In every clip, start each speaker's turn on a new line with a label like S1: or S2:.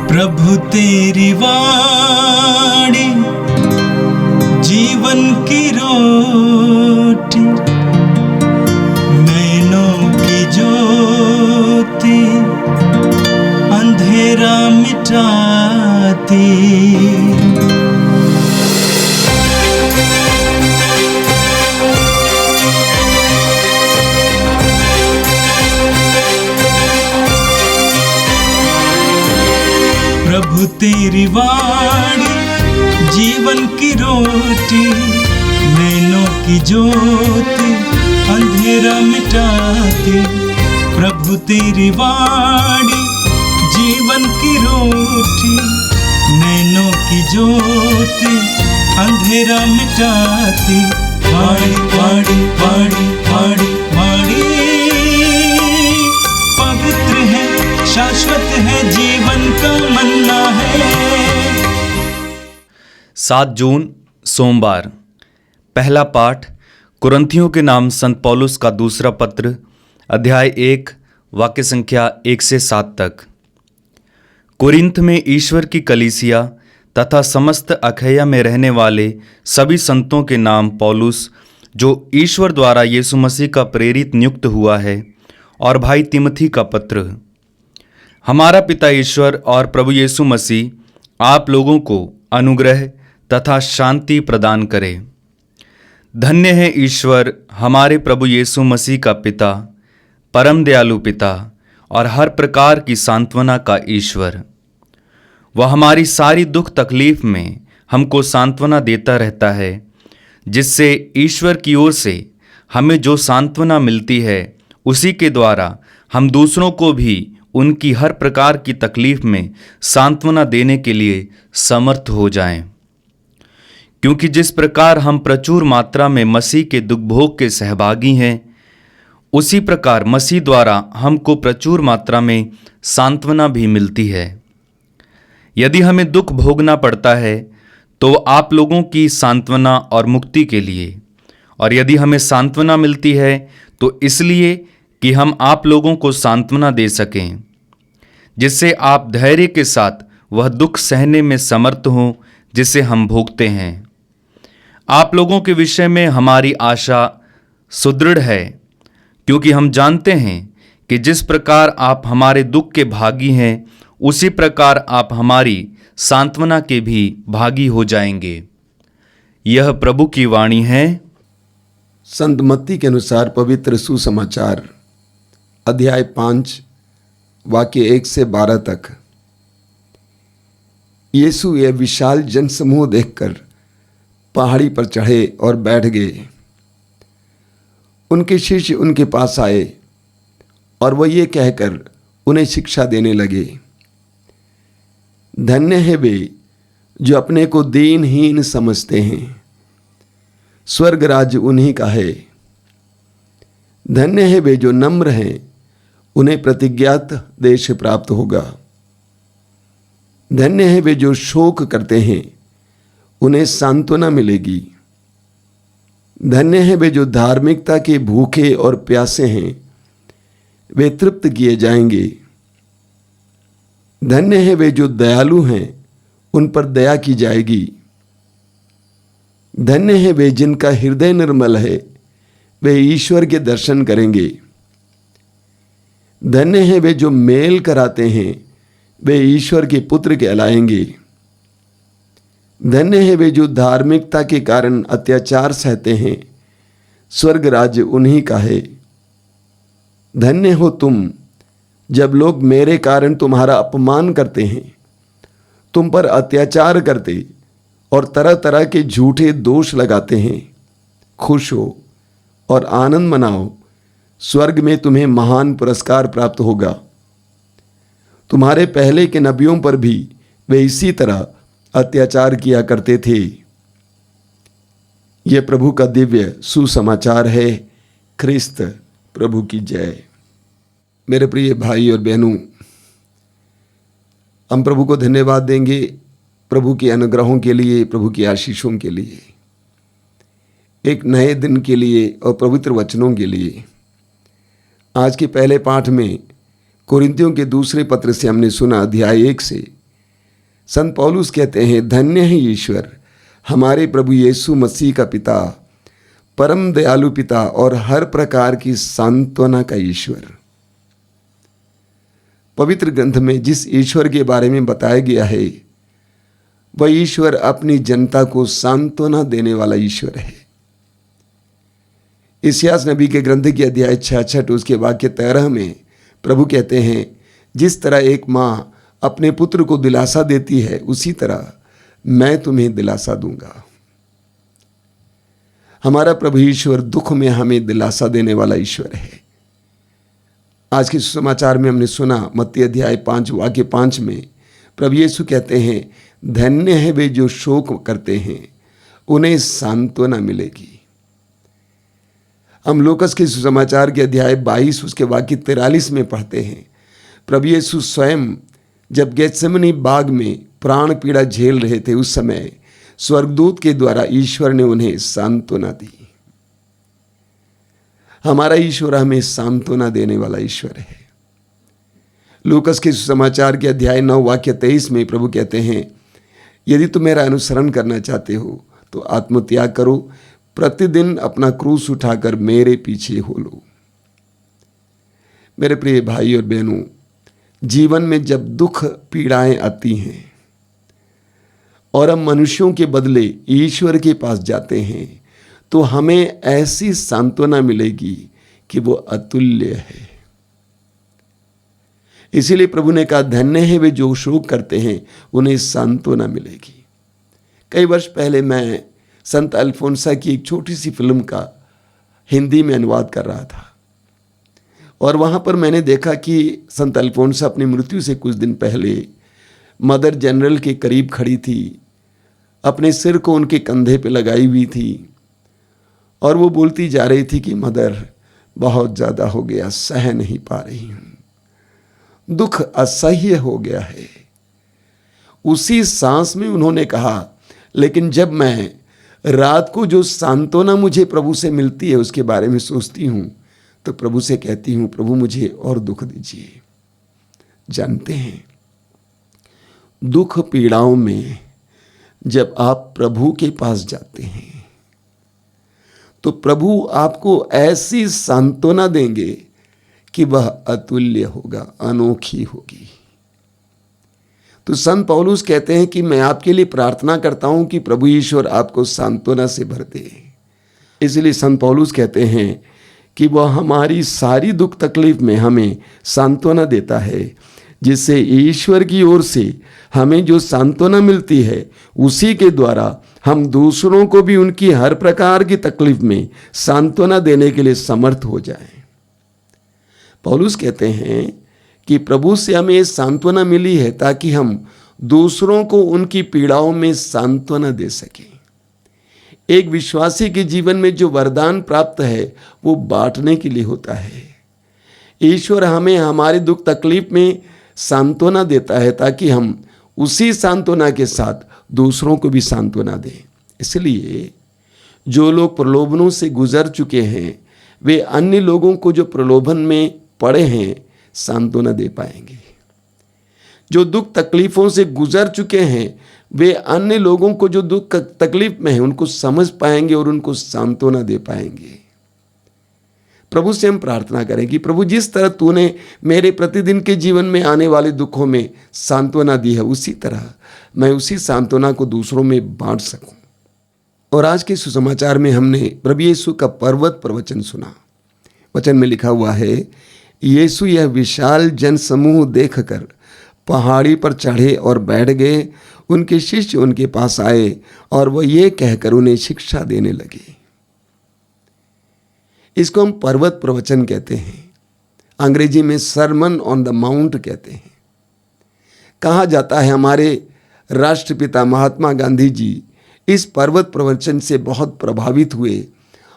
S1: प्रभु तेरी वाणी जीवन की रोटी, नैनों की ज्योति अंधेरा मिटाती। प्रभु तेरी वाणी जीवन की रोटी, नैनों की ज्योति अंधेरा मिटाती। प्रभु तेरी वाणी जीवन की रोटी, नैनों की ज्योति अंधेरा मिटाती। वाणी वाणी वाणी वाणी वाणी पवित्र है, शाश्वत है, जीवन का मन्ना है।
S2: 7 जून सोमवार। पहला पाठ कुरिन्थियों के नाम संत पौलुस का दूसरा पत्र, अध्याय 1, वाक्य संख्या 1 से 7 तक। कुरिन्थ में ईश्वर की कलीसिया तथा समस्त अखैया में रहने वाले सभी संतों के नाम पौलुस, जो ईश्वर द्वारा यीशु मसीह का प्रेरित नियुक्त हुआ है, और भाई तिमोथी का पत्र। हमारा पिता ईश्वर और प्रभु यीशु मसीह आप लोगों को अनुग्रह तथा शांति प्रदान करे। धन्य है ईश्वर हमारे प्रभु यीशु मसीह का पिता, परम दयालु पिता और हर प्रकार की सांत्वना का ईश्वर। वह हमारी सारी दुख तकलीफ में हमको सांत्वना देता रहता है, जिससे ईश्वर की ओर से हमें जो सांत्वना मिलती है, उसी के द्वारा हम दूसरों को भी उनकी हर प्रकार की तकलीफ में सांत्वना देने के लिए समर्थ हो जाएं। क्योंकि जिस प्रकार हम प्रचुर मात्रा में मसीह के दुख भोग के सहभागी हैं, उसी प्रकार मसीह द्वारा हमको प्रचुर मात्रा में सांत्वना भी मिलती है। यदि हमें दुख भोगना पड़ता है तो आप लोगों की सांत्वना और मुक्ति के लिए, और यदि हमें सांत्वना मिलती है तो इसलिए कि हम आप लोगों को सांत्वना दे सकें, जिससे आप धैर्य के साथ वह दुख सहने में समर्थ हों जिसे हम भोगते हैं। आप लोगों के विषय में हमारी आशा सुदृढ़ है, क्योंकि हम जानते हैं कि जिस प्रकार आप हमारे दुख के भागी हैं, उसी प्रकार आप हमारी सांत्वना के भी भागी हो जाएंगे। यह प्रभु की वाणी है।
S3: संत मत्ती के अनुसार पवित्र सुसमाचार, अध्याय 5, वाक्य 1 से 12 तक। यीशु यह विशाल जनसमूह देखकर पहाड़ी पर चढ़े और बैठ गए। उनके शिष्य उनके पास आए और वह ये कहकर उन्हें शिक्षा देने लगे, धन्य है वे जो अपने को दीनहीन समझते हैं, स्वर्ग राज्य उन्हीं का है। धन्य है वे जो नम्र हैं, उन्हें प्रतिज्ञात देश प्राप्त होगा। धन्य है वे जो शोक करते हैं, उन्हें सांत्वना मिलेगी। धन्य है वे जो धार्मिकता के भूखे और प्यासे हैं, वे तृप्त किए जाएंगे। धन्य है वे जो दयालु हैं, उन पर दया की जाएगी। धन्य है वे जिनका हृदय निर्मल है, वे ईश्वर के दर्शन करेंगे। धन्य है वे जो मेल कराते हैं, वे ईश्वर के पुत्र कहलाएंगे। धन्य है वे जो धार्मिकता के कारण अत्याचार सहते हैं, स्वर्ग राज्य उन्हीं का है। धन्य हो तुम जब लोग मेरे कारण तुम्हारा अपमान करते हैं, तुम पर अत्याचार करते और तरह तरह के झूठे दोष लगाते हैं। खुश हो और आनंद मनाओ, स्वर्ग में तुम्हें महान पुरस्कार प्राप्त होगा। तुम्हारे पहले के नबियों पर भी वे इसी तरह अत्याचार किया करते थे। यह प्रभु का दिव्य सुसमाचार है। ख्रिस्त प्रभु की जय। मेरे प्रिय भाई और बहनों, हम प्रभु को धन्यवाद देंगे प्रभु के अनुग्रहों के लिए, प्रभु की आशीषों के लिए, एक नए दिन के लिए और पवित्र वचनों के लिए। आज के पहले पाठ में कुरिन्थियों के दूसरे पत्र से हमने सुना, अध्याय 1 से संत पौलुस कहते हैं, धन्य है ईश्वर हमारे प्रभु यीशु मसीह का पिता, परम दयालु पिता और हर प्रकार की सांत्वना का ईश्वर। पवित्र ग्रंथ में जिस ईश्वर के बारे में बताया गया है वह ईश्वर अपनी जनता को सांत्वना देने वाला ईश्वर है। इस्यास नबी के ग्रंथ के अध्याय 66 उसके वाक्य 13 में प्रभु कहते हैं, जिस तरह एक माँ अपने पुत्र को दिलासा देती है उसी तरह मैं तुम्हें दिलासा दूंगा। हमारा प्रभु ईश्वर दुख में हमें दिलासा देने वाला ईश्वर है। आज के सुसमाचार में हमने सुना मत्ती अध्याय 5 वाक्य 5 में प्रभु यीशु कहते हैं, धन्य है वे जो शोक करते हैं उन्हें सांत्वना मिलेगी। हम लूकास के सुसमाचार के अध्याय 22 उसके वाक्य 43 में पढ़ते हैं, प्रभु यीशु स्वयं जब गेत्सेमनी बाग में प्राण पीड़ा झेल रहे थे उस समय स्वर्गदूत के द्वारा ईश्वर ने उन्हें सांत्वना दी। हमारा ईश्वर हमें सांत्वना देने वाला ईश्वर है। लूकास के सुसमाचार के अध्याय 9 वाक्य 23 में प्रभु कहते हैं, यदि तुम मेरा अनुसरण करना चाहते हो तो आत्मत्याग करो, प्रतिदिन अपना क्रूस उठाकर मेरे पीछे हो लो। मेरे प्रिय भाई और बहनों, जीवन में जब दुख पीड़ाएं आती हैं और हम मनुष्यों के बदले ईश्वर के पास जाते हैं तो हमें ऐसी सांत्वना मिलेगी कि वो अतुल्य है। इसीलिए प्रभु ने कहा, धन्य है वे जो शोक करते हैं उन्हें सांत्वना मिलेगी। कई वर्ष पहले मैं संत अल्फोंसा की एक छोटी सी फिल्म का हिंदी में अनुवाद कर रहा था और वहाँ पर मैंने देखा कि संत अल्फोंसा अपनी मृत्यु से कुछ दिन पहले मदर जनरल के करीब खड़ी थी, अपने सिर को उनके कंधे पे लगाई हुई थी और वो बोलती जा रही थी कि मदर बहुत ज़्यादा हो गया, सह नहीं पा रही हूँ, दुख असह्य हो गया है। उसी सांस में उन्होंने कहा, लेकिन जब मैं रात को जो सांत्वना मुझे प्रभु से मिलती है उसके बारे में सोचती हूँ तो प्रभु से कहती हूँ, प्रभु मुझे और दुख दीजिए। जानते हैं, दुख पीड़ाओं में जब आप प्रभु के पास जाते हैं तो प्रभु आपको ऐसी सांत्वना देंगे कि वह अतुल्य होगा, अनोखी होगी। तो संत पौलुस कहते हैं कि मैं आपके लिए प्रार्थना करता हूं कि प्रभु ईश्वर आपको सांत्वना से भर दे। इसलिए संत पौलुस कहते हैं कि वह हमारी सारी दुख तकलीफ में हमें सांत्वना देता है, जिससे ईश्वर की ओर से हमें जो सांत्वना मिलती है उसी के द्वारा हम दूसरों को भी उनकी हर प्रकार की तकलीफ में सांत्वना देने के लिए समर्थ हो जाएं। पौलुस कहते हैं कि प्रभु से हमें ये सांत्वना मिली है ताकि हम दूसरों को उनकी पीड़ाओं में सांत्वना दे सकें। एक विश्वासी के जीवन में जो वरदान प्राप्त है वो बांटने के लिए होता है। ईश्वर हमें हमारे दुख तकलीफ में सांत्वना देता है ताकि हम उसी सांत्वना के साथ दूसरों को भी सांत्वना दें। इसलिए जो लोग प्रलोभनों से गुजर चुके हैं वे अन्य लोगों को जो प्रलोभन में पड़े हैं सांत्वना दे पाएंगे। जो दुख तकलीफों से गुजर चुके हैं वे अन्य लोगों को जो दुख तकलीफ में है उनको समझ पाएंगे और उनको सांत्वना दे पाएंगे। प्रभु से हम प्रार्थना करें कि प्रभु जिस तरह तूने मेरे प्रतिदिन के जीवन में आने वाले दुखों में सांत्वना दी है उसी तरह मैं उसी सांत्वना को दूसरों में बांट सकूं। और आज के सुसमाचार में हमने प्रभु यीशु का पर्वत प्रवचन सुना। वचन में लिखा हुआ है, यीशु यह विशाल जन समूह देखकर पहाड़ी पर चढ़े और बैठ गए। उनके शिष्य उनके पास आए और वह ये कहकर उन्हें शिक्षा देने लगे। इसको हम पर्वत प्रवचन कहते हैं, अंग्रेजी में सरमन ऑन द माउंट कहते हैं। कहा जाता है हमारे राष्ट्रपिता महात्मा गांधी जी इस पर्वत प्रवचन से बहुत प्रभावित हुए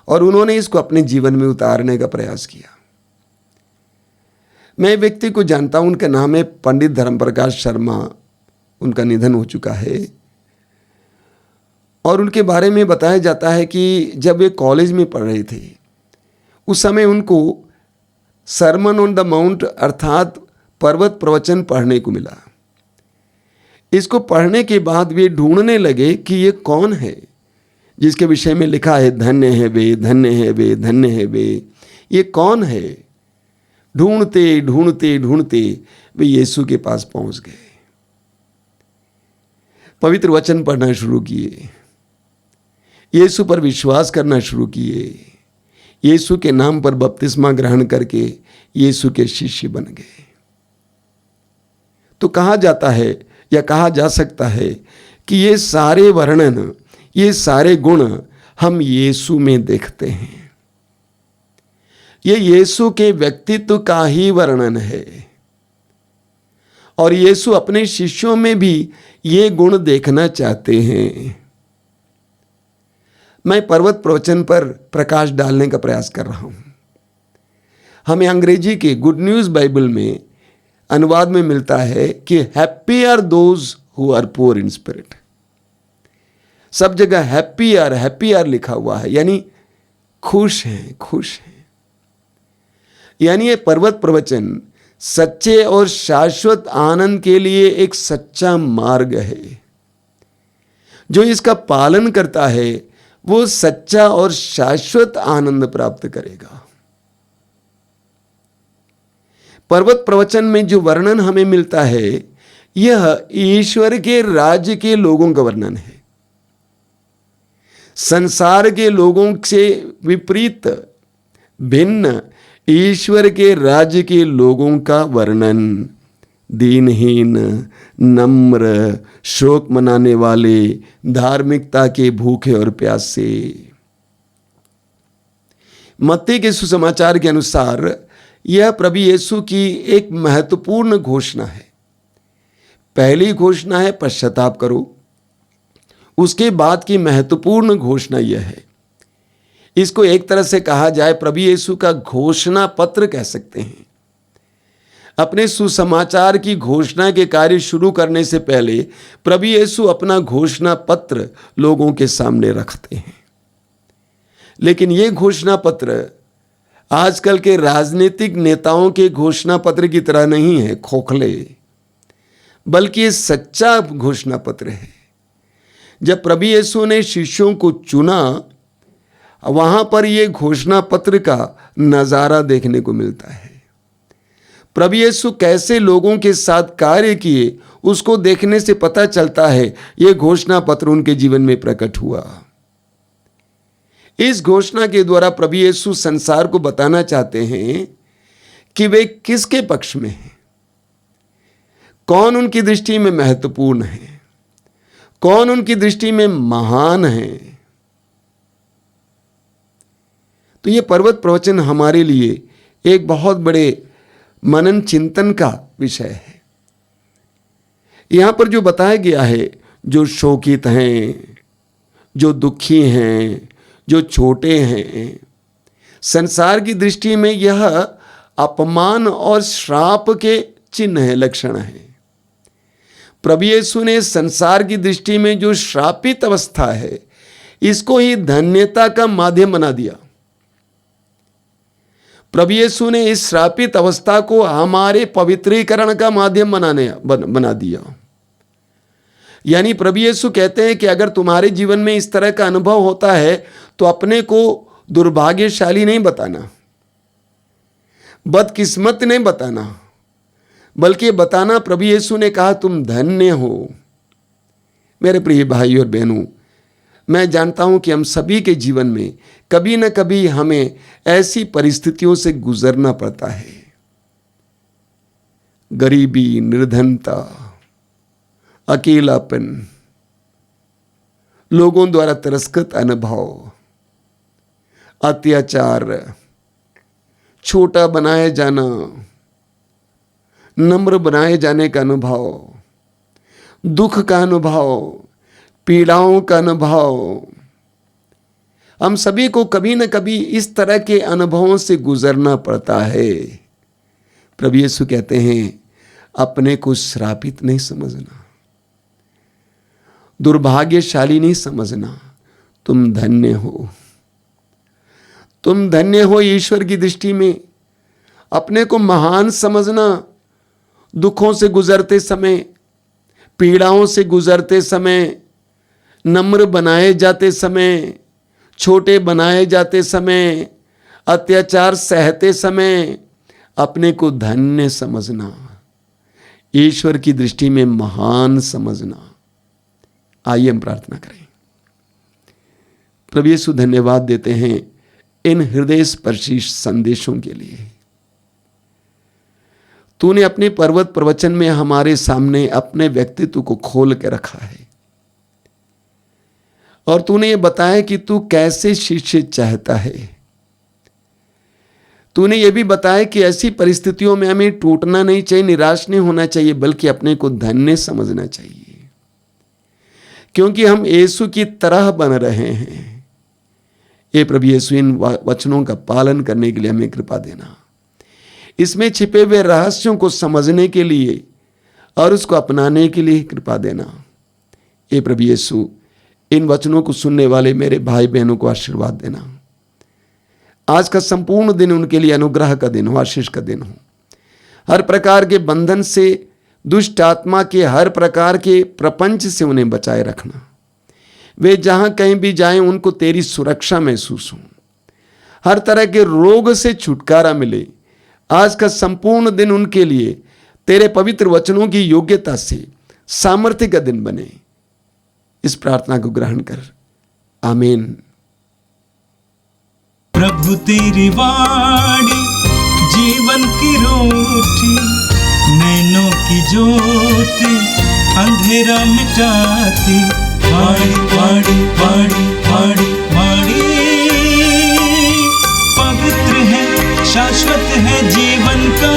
S3: और उन्होंने इसको अपने जीवन में उतारने का प्रयास किया। मैं व्यक्ति को जानता हूं, उनका नाम है पंडित धर्मप्रकाश शर्मा। उनका निधन हो चुका है और उनके बारे में बताया जाता है कि जब वे कॉलेज में पढ़ रहे थे उस समय उनको सरमन ऑन द माउंट अर्थात पर्वत प्रवचन पढ़ने को मिला। इसको पढ़ने के बाद वे ढूंढने लगे कि ये कौन है जिसके विषय में लिखा है धन्य है वे, धन्य है वे, धन्य है वे। ये कौन है? ढूंढते ढूंढते ढूंढते वे यीशु के पास पहुंच गए, पवित्र वचन पढ़ना शुरू किए, यीशु पर विश्वास करना शुरू किए, यीशु के नाम पर बपतिस्मा ग्रहण करके यीशु के शिष्य बन गए। तो कहा जाता है या कहा जा सकता है कि ये सारे वर्णन, ये सारे गुण हम यीशु में देखते हैं। ये यीशु के व्यक्तित्व का ही वर्णन है और यीशु अपने शिष्यों में भी ये गुण देखना चाहते हैं। मैं पर्वत प्रवचन पर प्रकाश डालने का प्रयास कर रहा हूं। हमें अंग्रेजी के गुड न्यूज बाइबल में अनुवाद में मिलता है कि happy are those who are poor in spirit. सब जगह हैप्पी आर लिखा हुआ है, यानी खुश हैं, खुश हैं। यानी ये पर्वत प्रवचन सच्चे और शाश्वत आनंद के लिए एक सच्चा मार्ग है। जो इसका पालन करता है वो सच्चा और शाश्वत आनंद प्राप्त करेगा। पर्वत प्रवचन में जो वर्णन हमें मिलता है यह ईश्वर के राज्य के लोगों का वर्णन है। संसार के लोगों से विपरीत भिन्न ईश्वर के राज्य के लोगों का वर्णन। दीनहीन, नम्र, शोक मनाने वाले, धार्मिकता के भूखे और प्यासे। मत्ती के सुसमाचार के अनुसार यह प्रभु यीशु की एक महत्वपूर्ण घोषणा है। पहली घोषणा है पश्चाताप करो। उसके बाद की महत्वपूर्ण घोषणा यह है, इसको एक तरह से कहा जाए प्रभु यीशु का घोषणा पत्र कह सकते हैं। अपने सुसमाचार की घोषणा के कार्य शुरू करने से पहले प्रभु यीशु अपना घोषणा पत्र लोगों के सामने रखते हैं। लेकिन यह घोषणा पत्र आजकल के राजनीतिक नेताओं के घोषणा पत्र की तरह नहीं है, खोखले, बल्कि ये सच्चा घोषणा पत्र है। जब प्रभु यीशु ने शिष्यों को चुना, वहां पर यह घोषणा पत्र का नजारा देखने को मिलता है। प्रभु यीशु कैसे लोगों के साथ कार्य किए उसको देखने से पता चलता है यह घोषणा पत्र उनके जीवन में प्रकट हुआ। इस घोषणा के द्वारा प्रभु यीशु संसार को बताना चाहते हैं कि वे किसके पक्ष में हैं, कौन उनकी दृष्टि में महत्वपूर्ण है, कौन उनकी दृष्टि में महान है। तो यह पर्वत प्रवचन हमारे लिए एक बहुत बड़े मनन चिंतन का विषय है। यहां पर जो बताया गया है, जो शोकित हैं, जो दुखी हैं, जो छोटे हैं, संसार की दृष्टि में यह अपमान और श्राप के चिन्ह है, लक्षण है। प्रभु यीशु ने संसार की दृष्टि में जो श्रापित अवस्था है इसको ही धन्यता का माध्यम बना दिया। प्रभु यीशु ने इस श्रापित अवस्था को हमारे पवित्रीकरण का माध्यम बना दिया। यानी प्रभु यीशु कहते हैं कि अगर तुम्हारे जीवन में इस तरह का अनुभव होता है तो अपने को दुर्भाग्यशाली नहीं बताना, बदकिस्मत नहीं बताना, बल्कि बताना प्रभु यीशु ने कहा तुम धन्य हो। मेरे प्रिय भाई और बहनों, मैं जानता हूं कि हम सभी के जीवन में कभी न कभी हमें ऐसी परिस्थितियों से गुजरना पड़ता है। गरीबी, निर्धनता, अकेलापन, लोगों द्वारा तिरस्कृत अनुभव, अत्याचार, छोटा बनाए जाना, नम्र बनाए जाने का अनुभव, दुख का अनुभव, पीड़ाओं का अनुभव। हम सभी को कभी न कभी इस तरह के अनुभवों से गुजरना पड़ता है। प्रभु यीशु कहते हैं अपने को श्रापित नहीं समझना, दुर्भाग्यशाली नहीं समझना, तुम धन्य हो। तुम धन्य हो ईश्वर की दृष्टि में। अपने को महान समझना, दुखों से गुजरते समय, पीड़ाओं से गुजरते समय, नम्र बनाए जाते समय, छोटे बनाए जाते समय, अत्याचार सहते समय अपने को धन्य समझना, ईश्वर की दृष्टि में महान समझना। आइए हम प्रार्थना करें। प्रभु यीशु, धन्यवाद देते हैं इन हृदय स्पर्शी संदेशों के लिए। तूने अपने पर्वत प्रवचन में हमारे सामने अपने व्यक्तित्व को खोल के रखा है और तूने ये बताया कि तू कैसे शिष्य चाहता है। तूने ये भी बताया कि ऐसी परिस्थितियों में हमें टूटना नहीं चाहिए, निराश नहीं होना चाहिए, बल्कि अपने को धन्य समझना चाहिए, क्योंकि हम यीशु की तरह बन रहे हैं। ये प्रभु यीशु, इन वचनों का पालन करने के लिए हमें कृपा देना, इसमें छिपे हुए रहस्यों को समझने के लिए और उसको अपनाने के लिए कृपा देना। ये प्रभु यीशु, इन वचनों को सुनने वाले मेरे भाई बहनों को आशीर्वाद देना। आज का संपूर्ण दिन उनके लिए अनुग्रह का दिन हो, आशीष का दिन हो। हर प्रकार के बंधन से, दुष्ट आत्मा के हर प्रकार के प्रपंच से उन्हें बचाए रखना। वे जहां कहीं भी जाएं उनको तेरी सुरक्षा महसूस हो, हर तरह के रोग से छुटकारा मिले। आज का संपूर्ण दिन उनके लिए तेरे पवित्र वचनों की योग्यता से सामर्थ्य का दिन बने। इस प्रार्थना को ग्रहण कर, आमीन।
S1: प्रभु तेरी वाणी जीवन की रोटी, नैनों की ज्योति अंधेरा मिटाती। वाणी वाणी वाणी वाणी वाणी पवित्र है, शाश्वत है, जीवन का